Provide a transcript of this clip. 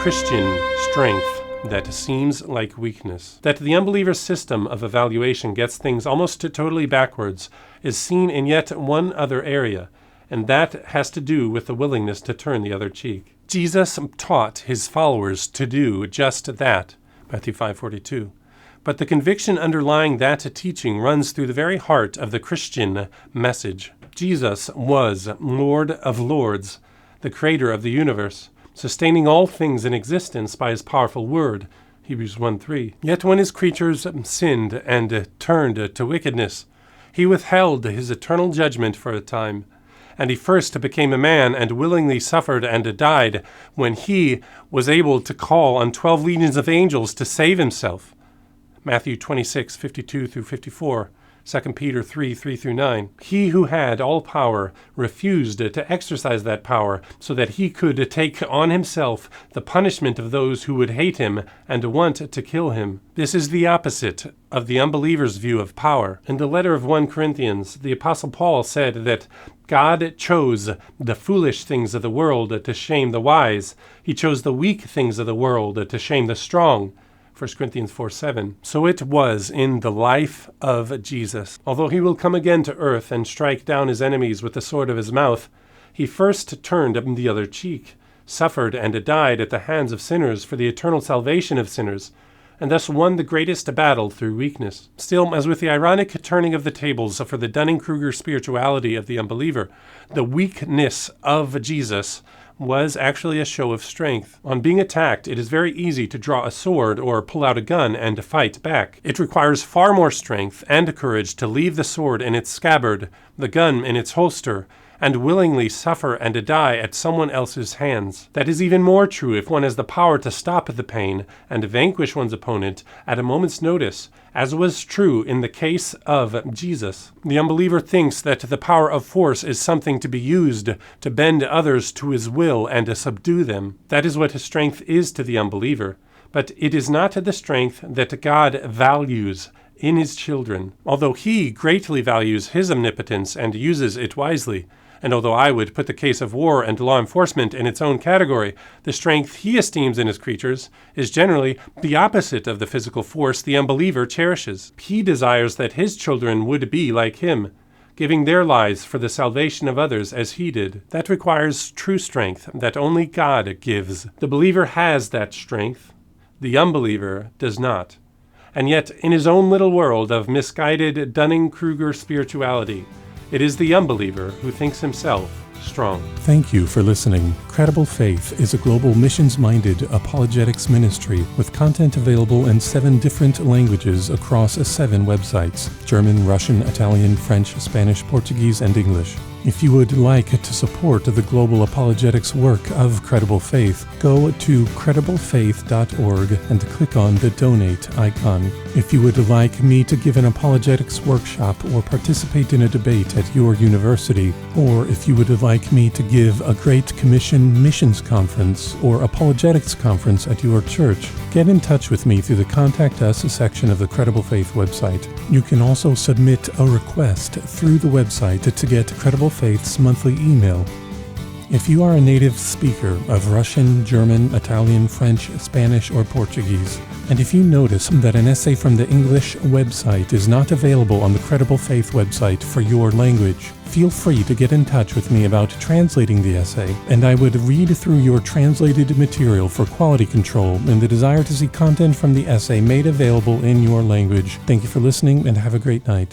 Christian strength that seems like weakness. That the unbeliever's system of evaluation gets things almost totally backwards is seen in yet one other area, and that has to do with the willingness to turn the other cheek. Jesus taught his followers to do just that, Matthew 5:42. But the conviction underlying that teaching runs through the very heart of the Christian message. Jesus was Lord of Lords, the creator of the universe, sustaining all things in existence by his powerful word, Hebrews 1:3. Yet when his creatures sinned and turned to wickedness, he withheld his eternal judgment for a time, and he first became a man and willingly suffered and died when he was able to call on 12 legions of angels to save himself. Matthew 26:52-54. 2 Peter 3:3-9. He who had all power refused to exercise that power so that he could take on himself the punishment of those who would hate him and want to kill him. This is the opposite of the unbeliever's view of power. In the letter of 1 Corinthians, the Apostle Paul said that God chose the foolish things of the world to shame the wise. He chose the weak things of the world to shame the strong. 1 Corinthians 4:7. So it was in the life of Jesus. Although he will come again to earth and strike down his enemies with the sword of his mouth, he first turned the other cheek, suffered and died at the hands of sinners for the eternal salvation of sinners, and thus won the greatest battle through weakness. Still, as with the ironic turning of the tables for the Dunning-Kruger spirituality of the unbeliever, the weakness of Jesus was actually a show of strength. On being attacked, it is very easy to draw a sword or pull out a gun and fight back. It requires far more strength and courage to leave the sword in its scabbard, the gun in its holster, and willingly suffer and die at someone else's hands. That is even more true if one has the power to stop the pain and vanquish one's opponent at a moment's notice, as was true in the case of Jesus. The unbeliever thinks that the power of force is something to be used to bend others to his will and to subdue them. That is what his strength is to the unbeliever. But it is not the strength that God values in his children, although he greatly values his omnipotence and uses it wisely. And although I would put the case of war and law enforcement in its own category, the strength he esteems in his creatures is generally the opposite of the physical force the unbeliever cherishes. He desires that his children would be like him, giving their lives for the salvation of others as he did. That requires true strength that only God gives. The believer has that strength. The unbeliever does not. And yet, in his own little world of misguided Dunning-Kruger spirituality, it is the unbeliever who thinks himself strong. Thank you for listening. Credible Faith is a global missions-minded apologetics ministry with content available in 7 different languages across 7 websites: German, Russian, Italian, French, Spanish, Portuguese, and English. If you would like to support the global apologetics work of Credible Faith, go to crediblefaith.org and click on the donate icon. If you would like me to give an apologetics workshop or participate in a debate at your university, or if you would like me to give a Great Commission missions conference or apologetics conference at your church, get in touch with me through the Contact Us section of the Credible Faith website. You can also submit a request through the website to get Credible Faith's monthly email. If you are a native speaker of Russian, German, Italian, French, Spanish, or Portuguese, and if you notice that an essay from the English website is not available on the Credible Faith website for your language, feel free to get in touch with me about translating the essay, and I would read through your translated material for quality control and the desire to see content from the essay made available in your language. Thank you for listening, and have a great night.